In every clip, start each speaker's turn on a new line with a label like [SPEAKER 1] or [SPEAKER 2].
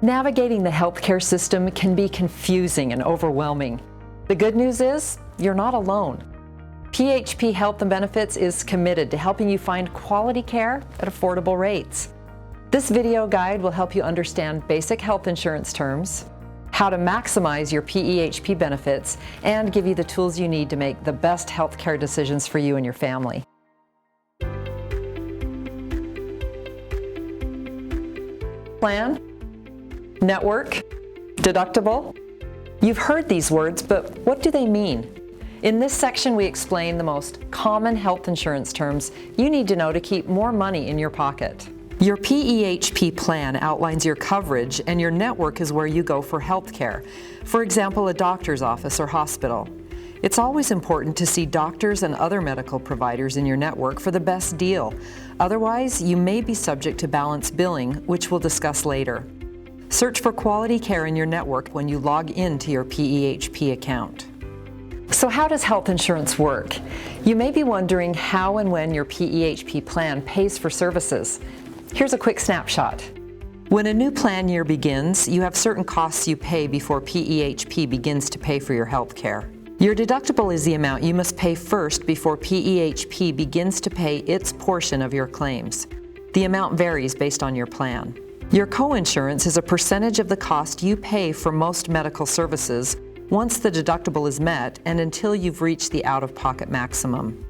[SPEAKER 1] Navigating the healthcare system can be confusing and overwhelming. The good news is, you're not alone. PEHP Health and Benefits is committed to helping you find quality care at affordable rates. This video guide will help you understand basic health insurance terms, how to maximize your PEHP benefits, and give you the tools you need to make the best healthcare decisions for you and your family. Plan, network, deductible. You've heard these words, but what do they mean? In this section, we explain the most common health insurance terms you need to know to keep more money in your pocket. Your PEHP plan outlines your coverage, and your network is where you go for health care. For example, a doctor's office or hospital. It's always important to see doctors and other medical providers in your network for the best deal. Otherwise, you may be subject to balance billing, which we'll discuss later. Search for quality care in your network when you log into your PEHP account. So how does health insurance work? You may be wondering how and when your PEHP plan pays for services. Here's a quick snapshot. When a new plan year begins, you have certain costs you pay before PEHP begins to pay for your health care. Your deductible is the amount you must pay first before PEHP begins to pay its portion of your claims. The amount varies based on your plan. Your coinsurance is a percentage of the cost you pay for most medical services once the deductible is met and until you've reached the out-of-pocket maximum.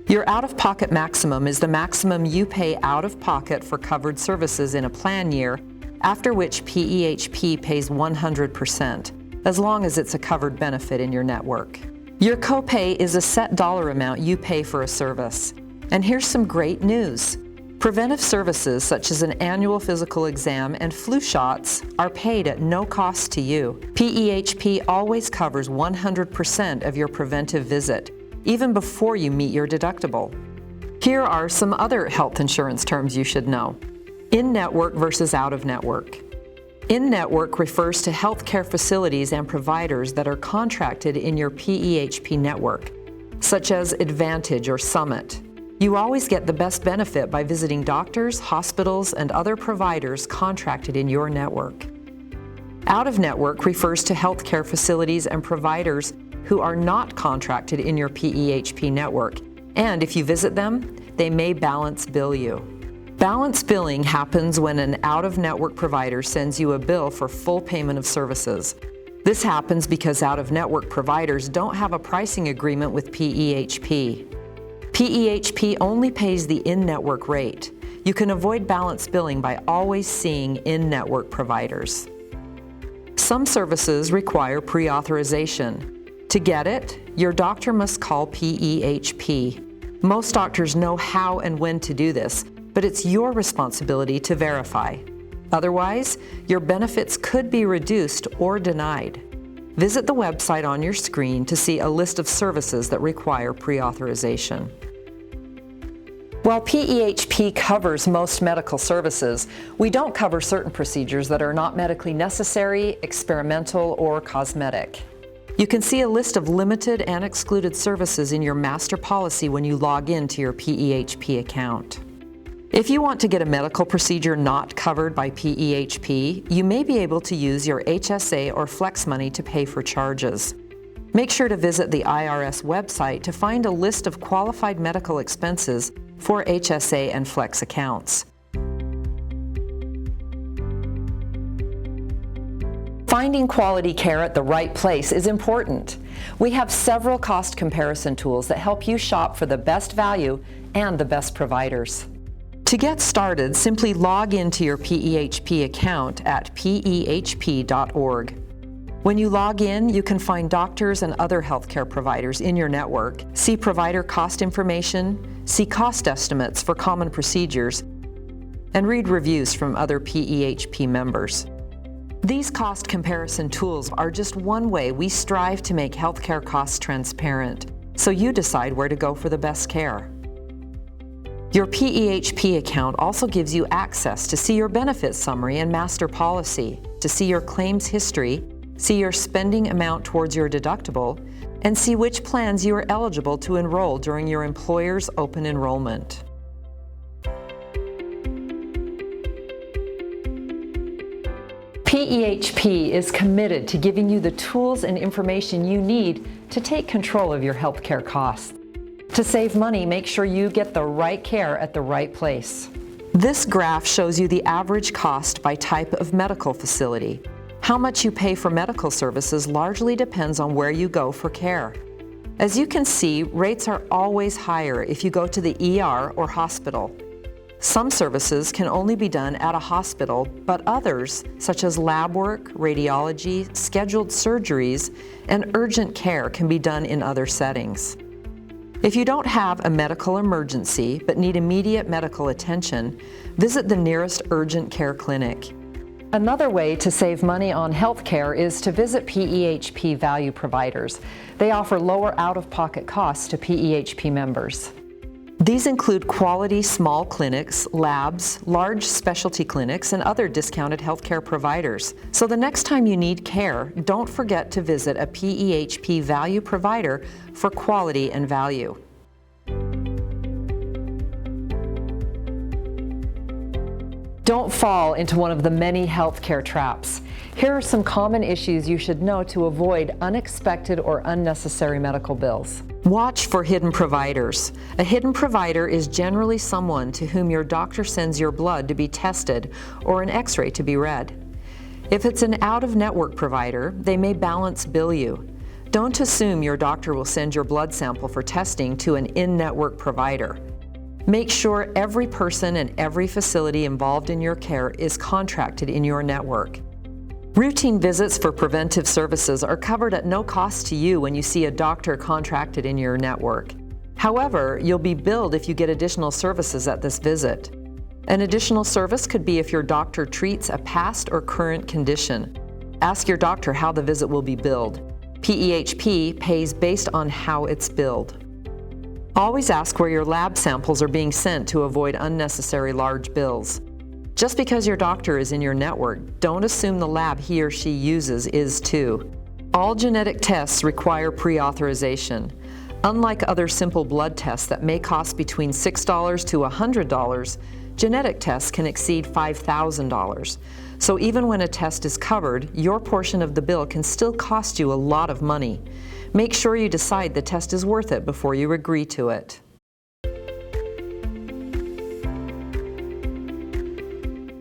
[SPEAKER 1] Your out-of-pocket maximum is the maximum you pay out of pocket for covered services in a plan year, after which PEHP pays 100%, as long as it's a covered benefit in your network. Your copay is a set dollar amount you pay for a service. And here's some great news. Preventive services such as an annual physical exam and flu shots are paid at no cost to you. PEHP always covers 100% of your preventive visit, even before you meet your deductible. Here are some other health insurance terms you should know. In-network versus out-of-network. In-network refers to healthcare facilities and providers that are contracted in your PEHP network, such as Advantage or Summit. You always get the best benefit by visiting doctors, hospitals, and other providers contracted in your network. Out-of-network refers to healthcare facilities and providers who are not contracted in your PEHP network, and if you visit them, they may balance bill you. Balance billing happens when an out-of-network provider sends you a bill for full payment of services. This happens because out-of-network providers don't have a pricing agreement with PEHP. PEHP only pays the in-network rate. You can avoid balance billing by always seeing in-network providers. Some services require pre-authorization. To get it, your doctor must call PEHP. Most doctors know how and when to do this, but it's your responsibility to verify. Otherwise, your benefits could be reduced or denied. Visit the website on your screen to see a list of services that require pre-authorization. While PEHP covers most medical services, we don't cover certain procedures that are not medically necessary, experimental, or cosmetic. You can see a list of limited and excluded services in your master policy when you log into your PEHP account. If you want to get a medical procedure not covered by PEHP, you may be able to use your HSA or Flex money to pay for charges. Make sure to visit the IRS website to find a list of qualified medical expenses for HSA and Flex accounts. Finding quality care at the right place is important. We have several cost comparison tools that help you shop for the best value and the best providers. To get started, simply log into your PEHP account at pehp.org. When you log in, you can find doctors and other healthcare providers in your network, see provider cost information, see cost estimates for common procedures, and read reviews from other PEHP members. These cost comparison tools are just one way we strive to make healthcare costs transparent, so you decide where to go for the best care. Your PEHP account also gives you access to see your benefits summary and master policy, to see your claims history, see your spending amount towards your deductible, and see which plans you are eligible to enroll during your employer's open enrollment. PEHP is committed to giving you the tools and information you need to take control of your healthcare costs. To save money, make sure you get the right care at the right place. This graph shows you the average cost by type of medical facility. How much you pay for medical services largely depends on where you go for care. As you can see, rates are always higher if you go to the ER or hospital. Some services can only be done at a hospital, but others, such as lab work, radiology, scheduled surgeries, and urgent care can be done in other settings. If you don't have a medical emergency but need immediate medical attention, visit the nearest urgent care clinic. Another way to save money on health care is to visit PEHP value providers. They offer lower out-of-pocket costs to PEHP members. These include quality small clinics, labs, large specialty clinics, and other discounted healthcare providers. So the next time you need care, don't forget to visit a PEHP value provider for quality and value. Don't fall into one of the many healthcare traps. Here are some common issues you should know to avoid unexpected or unnecessary medical bills. Watch for hidden providers. A hidden provider is generally someone to whom your doctor sends your blood to be tested or an x-ray to be read. If it's an out-of-network provider, they may balance bill you. Don't assume your doctor will send your blood sample for testing to an in-network provider. Make sure every person and every facility involved in your care is contracted in your network. Routine visits for preventive services are covered at no cost to you when you see a doctor contracted in your network. However, you'll be billed if you get additional services at this visit. An additional service could be if your doctor treats a past or current condition. Ask your doctor how the visit will be billed. PEHP pays based on how it's billed. Always ask where your lab samples are being sent to avoid unnecessary large bills. Just because your doctor is in your network, don't assume the lab he or she uses is too. All genetic tests require pre-authorization. Unlike other simple blood tests that may cost between $6 to $100, genetic tests can exceed $5,000. So even when a test is covered, your portion of the bill can still cost you a lot of money. Make sure you decide the test is worth it before you agree to it.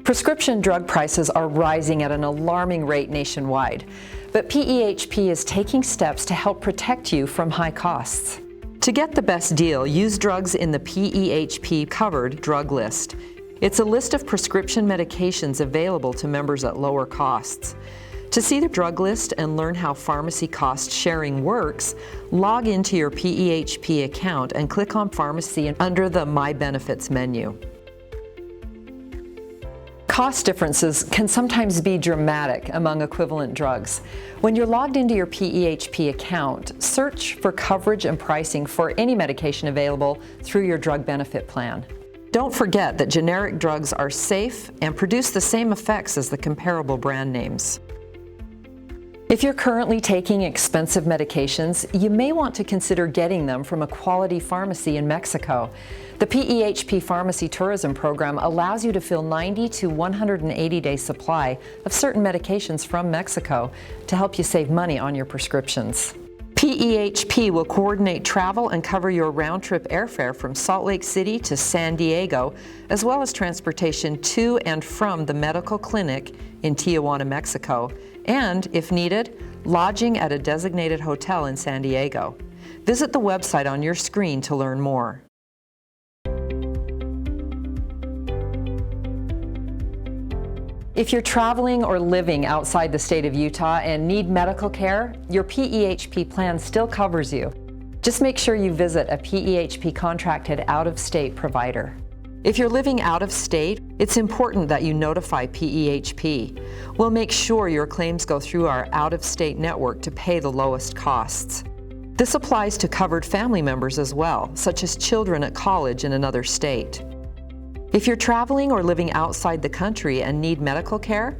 [SPEAKER 1] Prescription drug prices are rising at an alarming rate nationwide, but PEHP is taking steps to help protect you from high costs. To get the best deal, use drugs in the PEHP covered drug list. It's a list of prescription medications available to members at lower costs. To see the drug list and learn how pharmacy cost sharing works, log into your PEHP account and click on Pharmacy under the My Benefits menu. Cost differences can sometimes be dramatic among equivalent drugs. When you're logged into your PEHP account, search for coverage and pricing for any medication available through your drug benefit plan. Don't forget that generic drugs are safe and produce the same effects as the comparable brand names. If you're currently taking expensive medications, you may want to consider getting them from a quality pharmacy in Mexico. The PEHP Pharmacy Tourism Program allows you to fill 90 to 180-day supply of certain medications from Mexico to help you save money on your prescriptions. PEHP will coordinate travel and cover your round-trip airfare from Salt Lake City to San Diego, as well as transportation to and from the medical clinic in Tijuana, Mexico, and, if needed, lodging at a designated hotel in San Diego. Visit the website on your screen to learn more. If you're traveling or living outside the state of Utah and need medical care, your PEHP plan still covers you. Just make sure you visit a PEHP contracted out-of-state provider. If you're living out of state, it's important that you notify PEHP. We'll make sure your claims go through our out-of-state network to pay the lowest costs. This applies to covered family members as well, such as children at college in another state. If you're traveling or living outside the country and need medical care,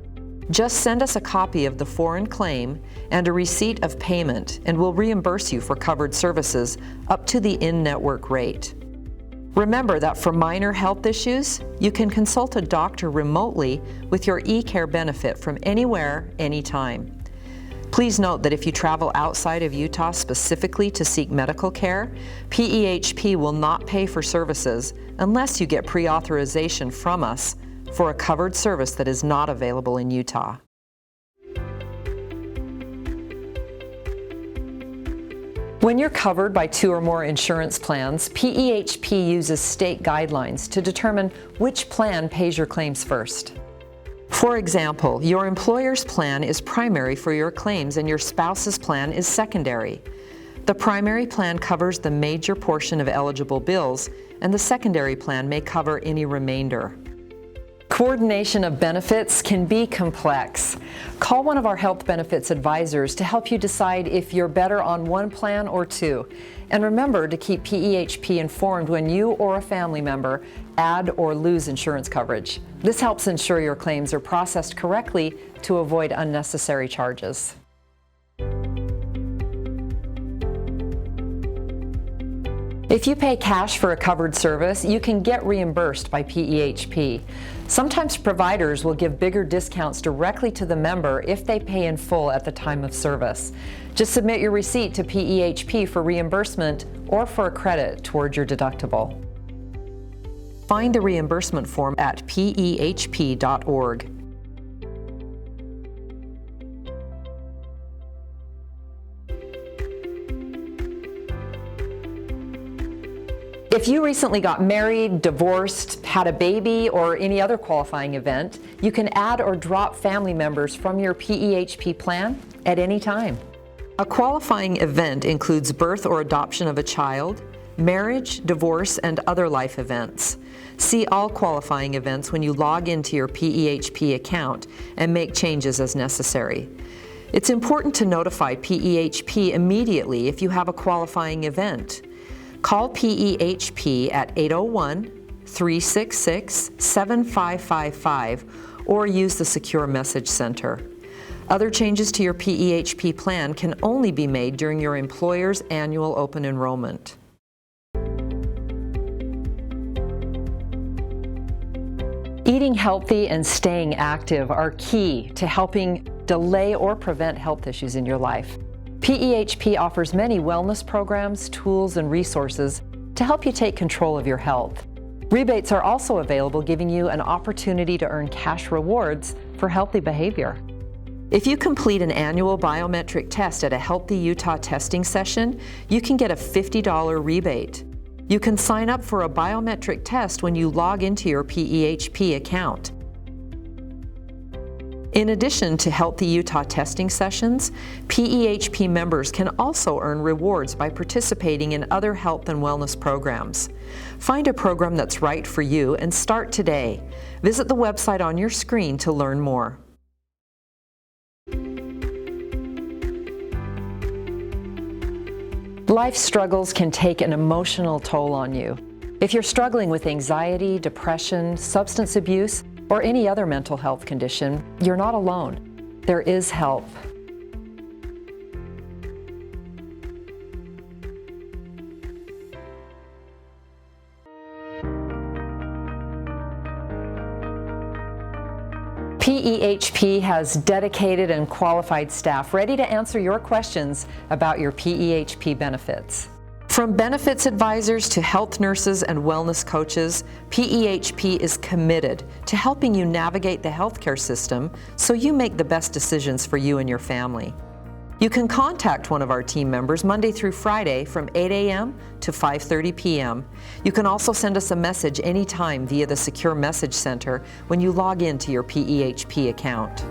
[SPEAKER 1] just send us a copy of the foreign claim and a receipt of payment, and we'll reimburse you for covered services up to the in-network rate. Remember that for minor health issues, you can consult a doctor remotely with your eCare benefit from anywhere, anytime. Please note that if you travel outside of Utah specifically to seek medical care, PEHP will not pay for services unless you get pre-authorization from us for a covered service that is not available in Utah. When you're covered by 2 or more insurance plans, PEHP uses state guidelines to determine which plan pays your claims first. For example, your employer's plan is primary for your claims and your spouse's plan is secondary. The primary plan covers the major portion of eligible bills, and the secondary plan may cover any remainder. Coordination of benefits can be complex. Call one of our health benefits advisors to help you decide if you're better on one plan or 2. And remember to keep PEHP informed when you or a family member add or lose insurance coverage. This helps ensure your claims are processed correctly to avoid unnecessary charges. If you pay cash for a covered service, you can get reimbursed by PEHP. Sometimes providers will give bigger discounts directly to the member if they pay in full at the time of service. Just submit your receipt to PEHP for reimbursement or for a credit toward your deductible. Find the reimbursement form at PEHP.org. If you recently got married, divorced, had a baby, or any other qualifying event, you can add or drop family members from your PEHP plan at any time. A qualifying event includes birth or adoption of a child, marriage, divorce, and other life events. See all qualifying events when you log into your PEHP account and make changes as necessary. It's important to notify PEHP immediately if you have a qualifying event. Call PEHP at 801-366-7555 or use the Secure Message Center. Other changes to your PEHP plan can only be made during your employer's annual open enrollment. Eating healthy and staying active are key to helping delay or prevent health issues in your life. PEHP offers many wellness programs, tools, and resources to help you take control of your health. Rebates are also available, giving you an opportunity to earn cash rewards for healthy behavior. If you complete an annual biometric test at a Healthy Utah testing session, you can get a $50 rebate. You can sign up for a biometric test when you log into your PEHP account. In addition to Healthy Utah testing sessions, PEHP members can also earn rewards by participating in other health and wellness programs. Find a program that's right for you and start today. Visit the website on your screen to learn more. Life struggles can take an emotional toll on you. If you're struggling with anxiety, depression, substance abuse, or any other mental health condition, you're not alone. There is help. PEHP has dedicated and qualified staff ready to answer your questions about your PEHP benefits. From benefits advisors to health nurses and wellness coaches, PEHP is committed to helping you navigate the healthcare system so you make the best decisions for you and your family. You can contact one of our team members Monday through Friday from 8 a.m. to 5:30 p.m. You can also send us a message anytime via the Secure Message Center when you log into your PEHP account.